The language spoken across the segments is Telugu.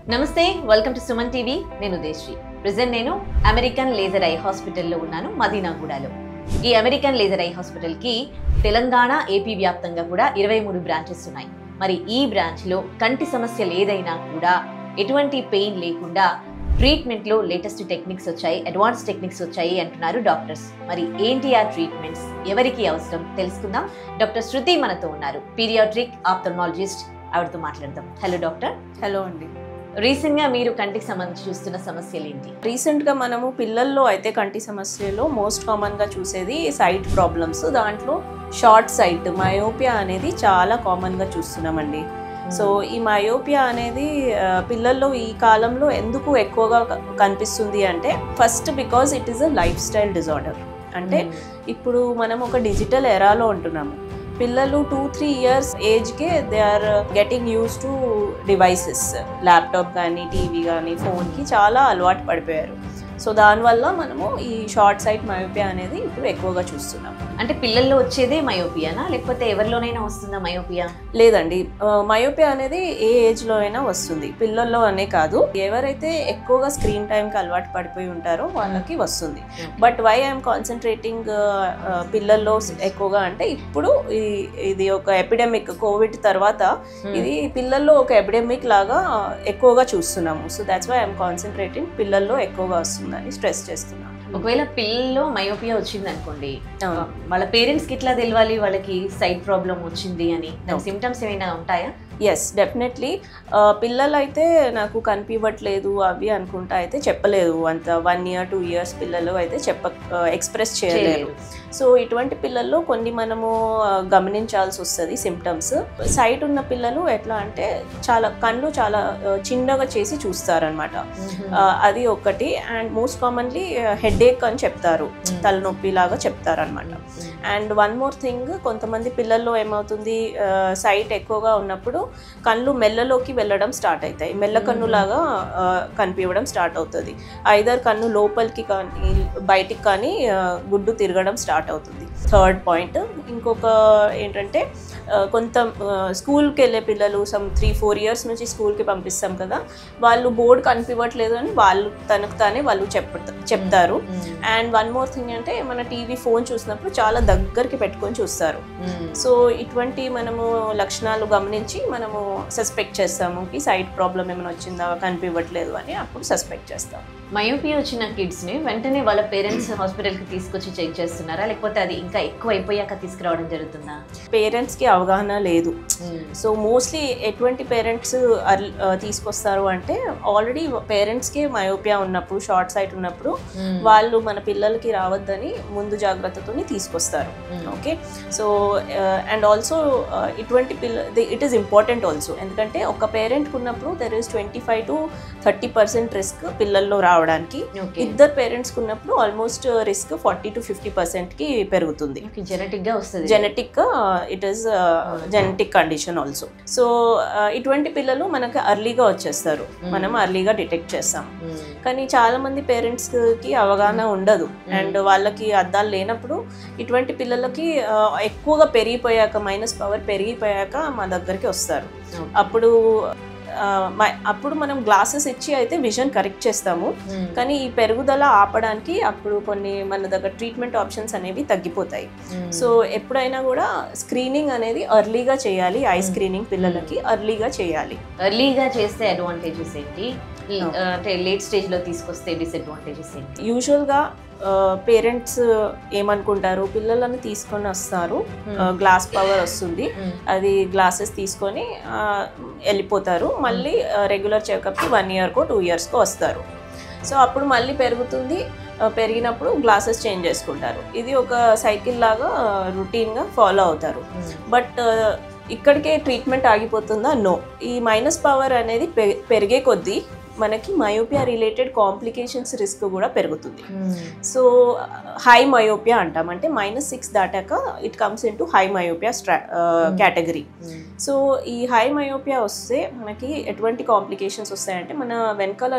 నమస్తే, వెల్కమ్ టు సుమన్ టీవీ. నేను దేశ్రీ. ప్రెజెంట్ నేను అమెరికన్ లేజర్ ఐ హాస్పిటల్లో ఉన్నాను, మదీనాగూడలో. ఈ అమెరికన్ లేజర్ ఐ హాస్పిటల్కి తెలంగాణ, ఏపీ వ్యాప్తంగా కూడా 23 బ్రాంచెస్ ఉన్నాయి. మరి ఈ బ్రాంచ్లో కంటి సమస్యలు ఏదైనా కూడా ఎటువంటి పెయిన్ లేకుండా ట్రీట్మెంట్లో లేటెస్ట్ టెక్నిక్స్ వచ్చాయి, అడ్వాన్స్ టెక్నిక్స్ వచ్చాయి అంటున్నారు డాక్టర్స్. మరి ఏంటి ఆ ట్రీట్మెంట్స్, ఎవరికి అవసరం తెలుసుకుందాం. డాక్టర్ శృతి మనతో ఉన్నారు, పీడియాట్రిక్ ఆప్థల్మాలజిస్ట్. ఆవిడతో మాట్లాడదాం. Hello doctor. హలో అండి. రీసెంట్ గా మీరు కంటికి సంబంధించి చూస్తున్న సమస్యలు ఏంటి? రీసెంట్ గా మనము పిల్లల్లో అయితే కంటి సమస్యలో మోస్ట్ కామన్ గా చూసేది సైట్ ప్రాబ్లమ్స్. దాంట్లో షార్ట్ సైట్, మయోపియా అనేది చాలా కామన్ గా చూస్తున్నామండి. సో ఈ మయోపియా అనేది పిల్లల్లో ఈ కాలంలో ఎందుకు ఎక్కువగా కనిపిస్తుంది అంటే, first because it is a lifestyle disorder. అంటే ఇప్పుడు మనం ఒక డిజిటల్ ఎరాలో ఉంటున్నాము. పిల్లలు 2-3 ఇయర్స్ ఏజ్కే they are getting use to devices, laptop కానీ టీవీ కానీ ఫోన్కి చాలా అలవాటు పడిపోయారు. సో దానివల్ల మనము ఈ షార్ట్ సైట్ మయోపియా అనేది ఇప్పుడు ఎక్కువగా చూస్తున్నాం. అంటే పిల్లల్లో వచ్చేదే మయోపియానా, లేకపోతే ఎవరిలోనైనా వస్తుందా మయోపియా? లేదండి, మయోపియా అనేది ఏ ఏజ్లో అయినా వస్తుంది, పిల్లల్లో అనే కాదు. ఎవరైతే ఎక్కువగా స్క్రీన్ టైంకి అలవాటు పడిపోయి ఉంటారో వాళ్ళకి వస్తుంది. బట్ వై ఐఎమ్ కాన్సన్ట్రేటింగ్ పిల్లల్లో ఎక్కువగా అంటే, ఇప్పుడు ఇది ఒక ఎపిడెమిక్, కోవిడ్ తర్వాత ఇది పిల్లల్లో ఒక ఎపిడెమిక్ లాగా ఎక్కువగా చూస్తున్నాము. So that's why I'm concentrating పిల్లల్లో ఎక్కువగా వస్తుందని స్ట్రెస్ చేస్తున్నాను. ఒకవేళ పిల్లల్లో మయోపియా వచ్చింది అనుకోండి, వాళ్ళ పేరెంట్స్ కి ఇట్లా తెలియాలి వాళ్ళకి సైట్ ప్రాబ్లం వచ్చింది అని? సిమ్టమ్స్ ఏమైనా ఉంటాయా? Yes, definitely. పిల్లలు అయితే నాకు కనిపించట్లేదు అవి అనుకుంటా అయితే చెప్పలేదు. అంత 1 year 2 years పిల్లలు అయితే ఎక్స్ప్రెస్ చేయలేరు. సో ఇటువంటి పిల్లల్లో కొన్ని మనము గమనించాల్సి వస్తుంది సిమ్టమ్స్. సైట్ ఉన్న పిల్లలు ఎట్లా అంటే కళ్ళు చాలా చిన్నగా చేసి చూస్తారనమాట. అది ఒకటి. అండ్ మోస్ట్ కామన్లీ హెడేక్ అని చెప్తారు, తలనొప్పి లాగా చెప్తారనమాట. అండ్ వన్ మోర్ థింగ్, కొంతమంది పిల్లల్లో ఏమవుతుంది, సైట్ ఎక్కువగా ఉన్నప్పుడు కళ్ళు మెల్లలోకి వెళ్ళడం స్టార్ట్ అవుతాయి, మెల్ల కన్నులాగా కనిపించడం స్టార్ట్ అవుతుంది. ఐదర్ కన్ను లోపలికి కానీ బయటికి కానీ గుడ్డు తిరగడం స్టార్ట్ అవుతుంది. థర్డ్ పాయింట్ ఇంకొక ఏంటంటే, కొంత స్కూల్కి వెళ్ళే పిల్లలు 3-4 years నుంచి స్కూల్కి పంపిస్తాం కదా, వాళ్ళు బోర్డు కనిపించట్లేదు అని వాళ్ళు తనకు తానే వాళ్ళు చెప్తారు. అండ్ వన్ మోర్ థింగ్ అంటే, మన టీవీ ఫోన్ చూసినప్పుడు చాలా దగ్గరికి పెట్టుకొని చూస్తారు. సో ఇటువంటి మనము లక్షణాలు గమనించి మనము సస్పెక్ట్ చేస్తాము కి సైట్ ప్రాబ్లం ఏమైనా వచ్చిందా, కనిపించట్లేదు అని అప్పుడు సస్పెక్ట్ చేస్తాం. మయోపియా వచ్చిన కిడ్స్ని వెంటనే వాళ్ళ పేరెంట్స్ హాస్పిటల్కి తీసుకొచ్చి చెక్ చేస్తున్నారా, లేకపోతే అది ఇంకా ఎక్కువ అయిపోయాక తీసుకురావడం జరుగుతుందా? పేరెంట్స్కి అవగాహన లేదు. సో మోస్ట్లీ ఎటువంటి పేరెంట్స్ తీసుకొస్తారు అంటే, ఆల్రెడీ పేరెంట్స్కి మయోపియా ఉన్నప్పుడు, షార్ట్ సైట్ ఉన్నప్పుడు వాళ్ళు మన పిల్లలకి రావద్దని ముందు జాగ్రత్తతో తీసుకొస్తారు. ఓకే. సో అండ్ ఆల్సో ఇటువంటి ఇట్ ఈస్ ఇంపార్టెంట్ ఆల్సో. ఎందుకంటే ఒక పేరెంట్కి ఉన్నప్పుడు దెర్ ఈస్ 25 to 30% రిస్క్ పిల్లల్లో రావడానికి. ఇద్దరు పేరెంట్స్కి ఉన్నప్పుడు ఆల్మోస్ట్ రిస్క్ 40 to 50%కి పెరుగుతుంది. జెనెటిక్గా వస్తుంది. జెనెటిక్గా it is genetic condition also. So ఇటువంటి పిల్లలు మనకు అర్లీగా వచ్చేస్తారు, మనం అర్లీగా డిటెక్ట్ చేస్తాం. కానీ చాలా మంది పేరెంట్స్కి అవగాహన ఉండదు. అండ్ వాళ్ళకి అద్దాలు లేనప్పుడు ఇటువంటి పిల్లలకి ఎక్కువగా పెరిగిపోయాక, మైనస్ పవర్ పెరిగిపోయాక మా దగ్గరికి వస్తారు. అప్పుడు మనం గ్లాసెస్ ఇచ్చి అయితే విజన్ కరెక్ట్ చేస్తాము. కానీ ఈ పెరుగుదల ఆపడానికి అప్పుడు కొన్ని మన దగ్గర ట్రీట్మెంట్ ఆప్షన్స్ అనేవి తగ్గిపోతాయి. సో ఎప్పుడైనా కూడా స్క్రీనింగ్ అనేది అర్లీగా చేయాలి. ఐ స్క్రీనింగ్ పిల్లలకి అర్లీగా చేయాలి. అర్లీగా చేస్తే అడ్వాంటేజెస్ ఏంటి, అంటే లేట్ స్టేజ్లో తీసుకొస్తే డిసడ్వాంటేజెస్ ఏంటి? యూజువల్గా పేరెంట్స్ ఏమనుకుంటారు, పిల్లలను తీసుకొని వస్తారు, గ్లాస్ పవర్ వస్తుంది, అది గ్లాసెస్ తీసుకొని వెళ్ళిపోతారు. మళ్ళీ రెగ్యులర్ చెకప్కి 1 yearకో 2 yearsకో వస్తారు. సో అప్పుడు మళ్ళీ పెరిగినప్పుడు గ్లాసెస్ చేంజ్ చేసుకుంటారు. ఇది ఒక సైకిల్ లాగా రొటీన్గా ఫాలో అవుతారు. బట్ ఇక్కడికే ట్రీట్మెంట్ ఆగిపోతుందా? నో. ఈ మైనస్ పవర్ అనేది పెరిగే కొద్దీ మనకి మయోపియా రిలేటెడ్ కాంప్లికేషన్స్ రిస్క్ కూడా పెరుగుతుంది. సో హై మయోపియా అంటాం, అంటే -6 దాటాక it comes in to high myopia category. So ఈ హై మయోపియా వస్తే మనకి ఎటువంటి కాంప్లికేషన్స్ వస్తాయంటే, మన వెనకాల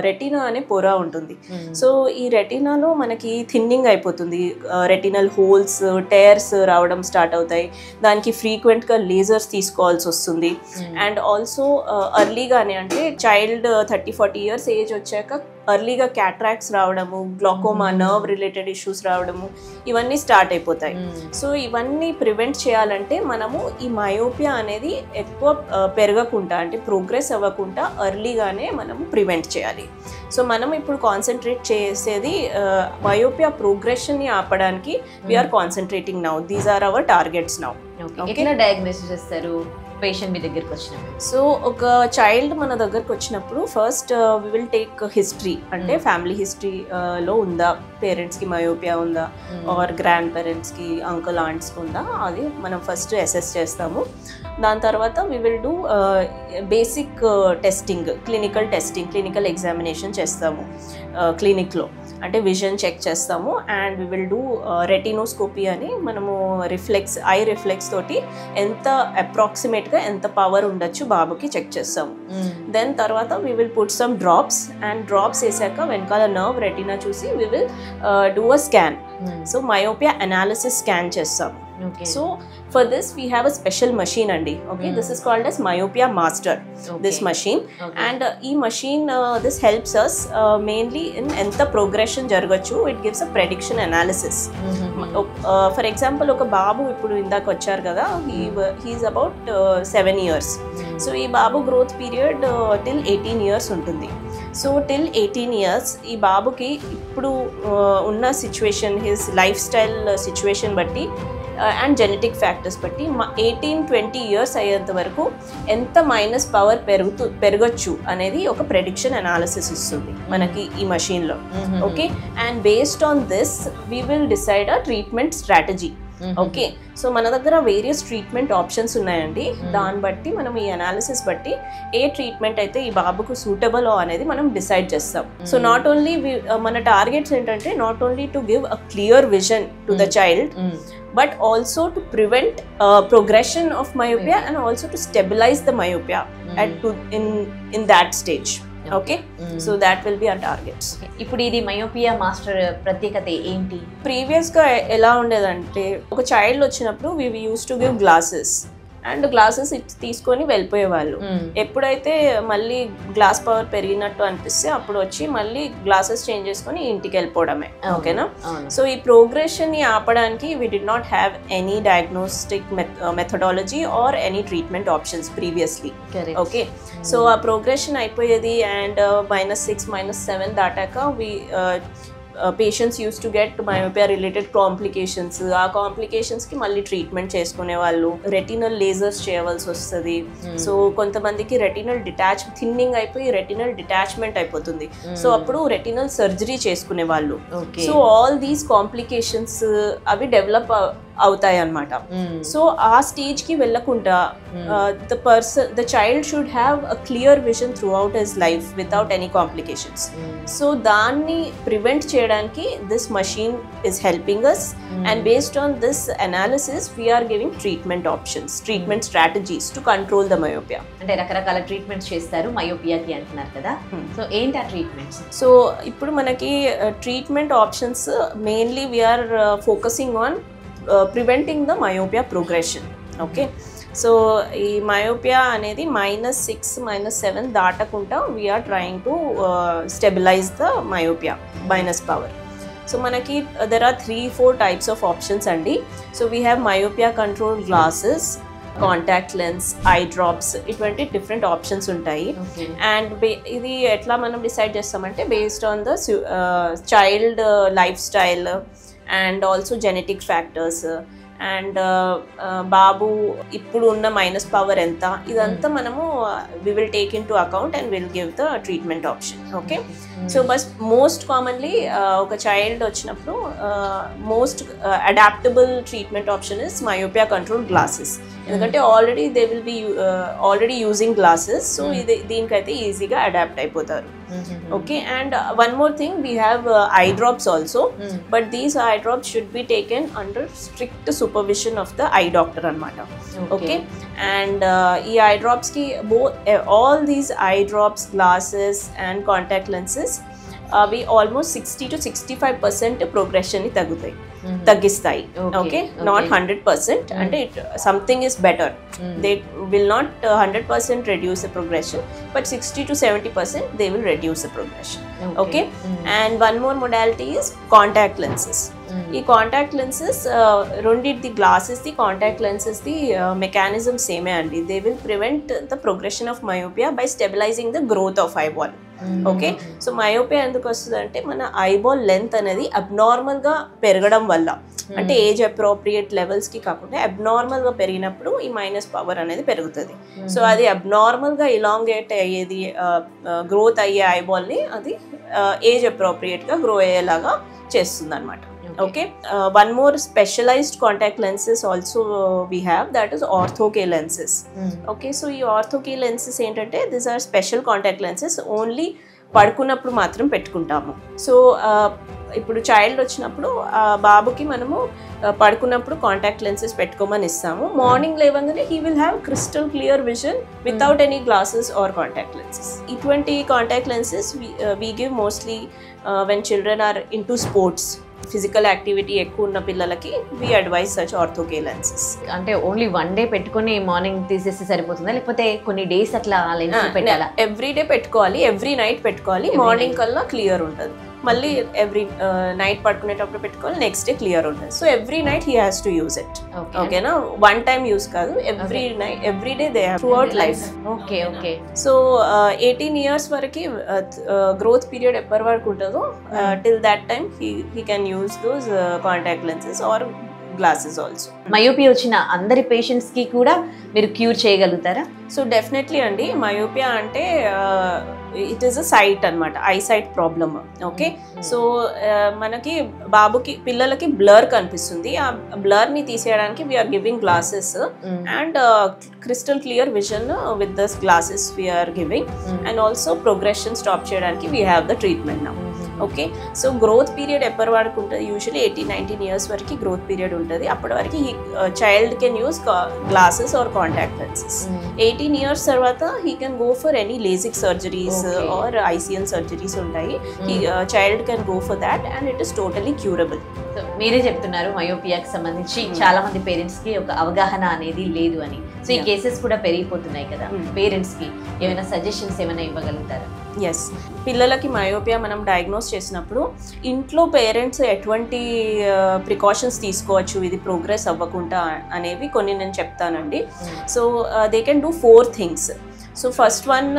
రెటీనా అనే పొర ఉంటుంది. సో ఈ రెటీనాలో మనకి థిన్నింగ్ అయిపోతుంది, రెటినల్ హోల్స్, టేర్స్ రావడం స్టార్ట్ అవుతాయి. దానికి ఫ్రీక్వెంట్గా లేజర్స్ తీసుకోవాల్సి వస్తుంది. అండ్ ఆల్సో అర్లీగానే, అంటే చైల్డ్ 30-40 ఇయర్స్ ఏజ్ వచ్చాక అర్లీగా క్యాట్రాక్ట్స్ రావడము, గ్లాకోమా, నర్వ్ రిలేటెడ్ ఇష్యూస్ రావడము, ఇవన్నీ స్టార్ట్ అయిపోతాయి. సో ఇవన్నీ ప్రివెంట్ చేయాలంటే మనము ఈ మయోపియా అనేది ఎక్కువ పెరగకుండా, అంటే ప్రోగ్రెస్ అవ్వకుండా అర్లీగానే మనము ప్రివెంట్ చేయాలి. సో మనం ఇప్పుడు కాన్సన్ట్రేట్ చేసేది మయోపియా ప్రోగ్రెషన్ని ఆపడానికి. We're concentrating now, these are our targets now. ఎట్లా డయాగ్నోసిస్ చేస్తారు పేషెంట్ మీ దగ్గరికి వచ్చినప్పుడు? సో ఒక చైల్డ్ మన దగ్గరకు వచ్చినప్పుడు first we will take history, అంటే ఫ్యామిలీ హిస్టరీలో ఉందా, పేరెంట్స్కి మయోపియా ఉందా, ఆర్ గ్రాండ్ పేరెంట్స్కి, అంకుల్ ఆంట్స్కి ఉందా, అది మనం ఫస్ట్ అసెస్ చేస్తాము. దాని తర్వాత we will do basic testing, clinical examination చేస్తాము క్లినిక్లో. అంటే విజన్ చెక్ చేస్తాము. And we will do retinoscopy అని, మనము ఐ రిఫ్లెక్స్ తోటి ఎంత అప్రాక్సిమేట్గా ఎంత పవర్ ఉండొచ్చు బాబుకి చెక్ చేస్తాము. దెన్ తర్వాత we will put some drops, and drops వేసాక వెనకాల నర్వ్, రెటినా చూసి we will do a scan. So myopia analysis scan చేస్తాము. So for this we have a special machine andi. Okay, this is called as Myopia Master. This machine, and ee machine this helps us mainly in enta progression jaragachu. It gives a prediction analysis. For example, oka babu ippudu indaka vacharu kada, he is about 7 years. So ee babu growth period till 18 years untundi. So till 18 years ఈ బాబుకి ఇప్పుడు ఉన్న situation, his life style situation బట్టి అండ్ జెనెటిక్ ఫ్యాక్టర్స్ బట్టి 18-20 ఇయర్స్ అయ్యేంత వరకు ఎంత మైనస్ పవర్ పెరగచ్చు అనేది ఒక ప్రెడిక్షన్ అనాలిసిస్ ఇస్తుంది మనకి ఈ మషీన్లో. Okay, and based on this we will decide a treatment strategy. Okay, so మన దగ్గర వేరియస్ ట్రీట్మెంట్ ఆప్షన్స్ ఉన్నాయండి. దాన్ని బట్టి మనం ఈ అనాలిసిస్ బట్టి ఏ ట్రీట్మెంట్ అయితే ఈ బాబుకు సూటబుల్ అనేది మనం డిసైడ్ చేస్తాం. సో నాట్ ఓన్లీ మన టార్గెట్స్ ఏంటంటే, not only to give a clear vision to the child, but also to prevent progression of myopia and also to stabilize the myopia in that stage. Okay, so that will be our targets. ఇప్పుడు ఇది మయోపియా మాస్టర్ ప్రత్యేకత ఏంటి? ప్రీవియస్ గా ఎలా ఉండేదంటే, ఒక చైల్డ్ వచ్చినప్పుడు we used to give glasses and glasses తీసుకొని వెళ్ళిపోయేవాళ్ళు. ఎప్పుడైతే మళ్ళీ గ్లాస్ పవర్ పెరిగినట్టు అనిపిస్తే అప్పుడు వచ్చి మళ్ళీ గ్లాసెస్ చేంజ్ చేసుకొని ఇంటికి వెళ్ళిపోవడమే. ఓకేనా? సో ఈ ప్రోగ్రెషన్ ని ఆపడానికి we did not have any diagnostic methodology or any treatment options previously. Okay, so ఆ ప్రోగ్రెషన్ అయిపోయేది అండ్ -6, -7 దాటాక patients use to get myopia related complications. ఆ కాంప్లికేషన్స్కి మళ్ళీ ట్రీట్మెంట్ చేసుకునే వాళ్ళు, రెటినల్ లేజర్స్ చేయవలసి వస్తుంది. సో కొంతమందికి రెటినల్ థిన్నింగ్ అయిపోయి రెటినల్ డిటాచ్మెంట్ అయిపోతుంది. సో అప్పుడు రెటినల్ సర్జరీ చేసుకునే వాళ్ళు. సో ఆల్ దీస్ కాంప్లికేషన్స్ అవి డెవలప్ అవుతాయి అన్నమాట. సో ఆ స్టేజ్ కి వెళ్ళకుండా the child should have a clear vision throughout his life without any complications. So దాన్ని ప్రివెంట్ చేయడానికి this machine is helping us, and based on this analysis we're giving treatment options, treatment strategies to control the myopia. అంటే రకరకాల ట్రీట్మెంట్స్ చేస్తారు మయోపియాకి అంటున్నారు కదా, సో ఏంటి ఆ ట్రీట్మెంట్స్? సో ఇప్పుడు మనకి treatment options mainly we are focusing on preventing the myopia progression. Okay, so ఈ మయోపియా అనేది -6, -7 దాటకుండా we are trying to stabilise the myopia minus power. So మనకి there are 3-4 types of options అండి. So we have myopia control glasses, contact lens, eye drops, ఇటువంటి డిఫరెంట్ ఆప్షన్స్ ఉంటాయి. అండ్ ఇది ఎట్లా మనం డిసైడ్ చేస్తామంటే, based on the child lifestyle and also genetic factors and బాబు ఇప్పుడు ఉన్న మైనస్ పవర్ ఎంత, ఇదంతా మనము we will take into account and will give the treatment option. Okay, so బస్ మోస్ట్ కామన్లీ ఒక చైల్డ్ వచ్చినప్పుడు most adaptable treatment option is myopia control glasses. ఎందుకంటే already they will be already using glasses, so ఇది దీనికైతే ఈజీగా అడాప్ట్ అయిపోతారు. Okay, and one more thing, we have eye drops also, but these eye drops should be taken under strict supervision of the eye doctor అనమాట. ఓకే, అండ్ ఈ ఐ డ్రాప్స్కి all these eye drops, glasses and contact lenses అవి ఆల్మోస్ట్ 60 to 65% ప్రోగ్రెషన్ని తగ్గిస్తాయి. ఓకే, నాట్ 100%, అంటే something is better. They will not 100% reduce the progression, but 60 to 70% they will reduce the progression. Okay, and one more modality is contact lenses. ఈ కాంటాక్ట్ లెన్సెస్ రెండింటిది, గ్లాసెస్ది కాంటాక్ట్ లెన్సెస్ది మెకానిజం సేమే అండి. They will prevent the progression of myopia by stabilising the growth of eyeball. Okay, so myopia ఎందుకు వస్తుంది అంటే మన ఐబాల్ లెంత్ అనేది అబ్నార్మల్గా పెరగడం వల్ల, అంటే ఏజ్ అప్రోప్రియేట్ లెవెల్స్కి కాకుండా అబ్నార్మల్గా పెరిగినప్పుడు ఈ మైనస్ పవర్ అనేది పెరుగుతుంది. సో అది అబ్నార్మల్గా ఇలాంగేట్ అయ్యేది, గ్రోత్ అయ్యే ఐబాల్ని అది ఏజ్ అప్రోప్రియేట్గా గ్రో అయ్యేలాగా చేస్తుంది అనమాట. Okay, one more specialized contact lenses also we have, that is ortho K lenses. Okay, so ఈ ortho K lenses ఏంటంటే these are special contact lenses, only పడుకున్నప్పుడు మాత్రం పెట్టుకుంటాము. సో ఇప్పుడు చైల్డ్ వచ్చినప్పుడు బాబుకి మనము పడుకున్నప్పుడు కాంటాక్ట్ లెన్సెస్ పెట్టుకోమని ఇస్తాము. మార్నింగ్ లేవగానే he will have crystal clear vision without any glasses or contact lenses. ఇటువంటి contact lenses we give mostly when children are into sports, physical activity ఎక్కువ ఉన్న పిల్లలకి we advise such ortho k lenses. అంటే ఓన్లీ వన్ డే పెట్టుకుని మార్నింగ్ తీసేస్తే సరిపోతుందా, లేకపోతే కొన్ని డేస్ అట్లా లెన్స్ పెట్టాలా? ఎవ్రీ డే పెట్టుకోవాలి, ఎవ్రీ నైట్ పెట్టుకోవాలి. మార్నింగ్ కల్లా క్లియర్ ఉంటుంది, మళ్ళీ ఎవ్రీ నైట్ పడుకునేటప్పుడు పెట్టుకోవాలి, నెక్స్ట్ డే క్లియర్ ఉంటుంది. So every night he has to use it. ఓకేనా, వన్ టైమ్ యూజ్ కాదు, every night, every day they have throughout life. Okay okay. So 18 years వరకు గ్రోత్ పీరియడ్ ఎప్పటి వరకు ఉంటుందో till that time he can use those contact lenses or glasses also. Myopia వచ్చిన అందరి పేషెంట్స్ కి కూడా మీరు క్యూర్ చేయగలుగుతారా? సో డెఫినెట్లీ అండి, మయోపియా అంటే ఇట్ ఈస్ అ సైట్ అనమాట, eyesight problem. Okay, so మనకి బాబుకి, పిల్లలకి బ్లర్ కనిపిస్తుంది. ఆ బ్లర్ని తీసేయడానికి we are giving glasses and crystal clear vision with this glasses we are giving, and also progression stop చేయడానికి we have the treatment now. Okay, so growth period ఎప్పటి వరకు ఉంటుంది? యూజువల్లీ 18-19 years వరకు గ్రోత్ పీరియడ్ ఉంటుంది. అప్పటి వరకు child can use glasses or contact lenses. 18 years తర్వాత he can go for any LASIK surgeries or ICL surgeries ఉంటాయి. Child can go for that and it is totally curable. మీరే చెప్తున్నారు మయోపియాకి సంబంధించి చాలా మంది పేరెంట్స్ కి ఒక అవగాహన అనేది లేదు అని. సో ఈ కేసెస్ కూడా పెరిగిపోతున్నాయి కదా, పేరెంట్స్ కి ఏమైనా సజెషన్స్ ఏమైనా ఇవ్వగలుగుతారా? ఎస్, పిల్లలకి మయోపియా మనం డయాగ్నోస్ చేసినప్పుడు ఇంట్లో పేరెంట్స్ ఎటువంటి ప్రికాషన్స్ తీసుకోవచ్చు ఇది ప్రోగ్రెస్ అవ్వకుండా అనేవి కొన్ని నేను చెప్తానండి. So they can do 4 things. So first one,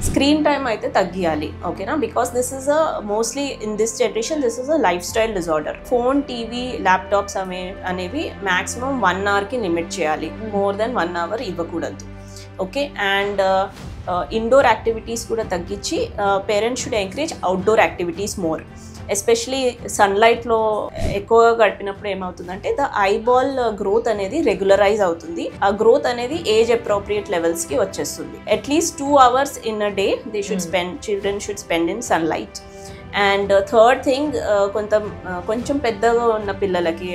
screen time అయితే తగ్గియాలి. ఓకేనా, because this is a mostly in this generation this is a lifestyle disorder. Phone, TV, laptops అనేవి మ్యాక్సిమం 1 hourకి లిమిట్ చేయాలి, మోర్ దెన్ 1 hour ఇవ్వకూడదు. ఓకే, అండ్ ఇండోర్ యాక్టివిటీస్ కూడా తగ్గించి parents should encourage outdoor activities more. Especially సన్లైట్లో ఎక్కువగా గడిపినప్పుడు ఏమవుతుందంటే ద ఐబాల్ గ్రోత్ అనేది రెగ్యులరైజ్ అవుతుంది. ఆ గ్రోత్ అనేది ఏజ్ అప్రోప్రియేట్ లెవెల్స్కి వచ్చేస్తుంది. At least 2 hours in a day they should spend, children should spend in sunlight. And third thing, కొంచెం పెద్దగా ఉన్న పిల్లలకి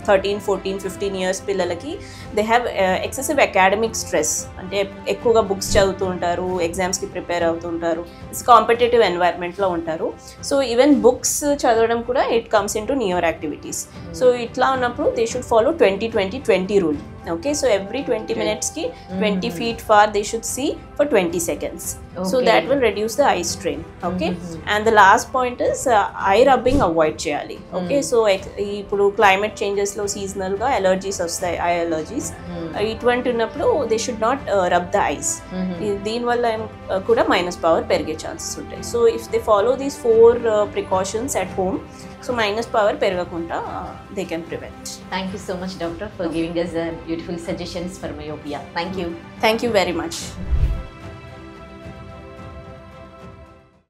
13, 14, 15 years పిల్లలకి they have excessive academic stress. అంటే ఎక్కువగా బుక్స్ చదువుతూ ఉంటారు, ఎగ్జామ్స్కి ప్రిపేర్ అవుతూ ఉంటారు, ఇట్స్ కాంపిటేటివ్ ఎన్వైర్న్మెంట్లో ఉంటారు. సో ఈవెన్ బుక్స్ చదవడం కూడా it comes in to near activities. So ఇట్లా ఉన్నప్పుడు they should follow 20-20-20 rule. Okay, so every 20 minutes ki 20 feet far they should see for 20 seconds. Okay. So that will reduce the eye strain. Okay, and the last point is eye rubbing avoid cheyali. Okay, so ipudu climate changes lo seasonal ga allergies vastayi, eye allergies. Itvanti unnappudu they should not rub the eyes. Deen valla kuda minus power perige chances untayi. So if they follow these 4 precautions at home, so minus power peragakunta they can prevent. Thank you so much, doctor, for giving us beautiful suggestions for myopia. Thank you. Thank you very much.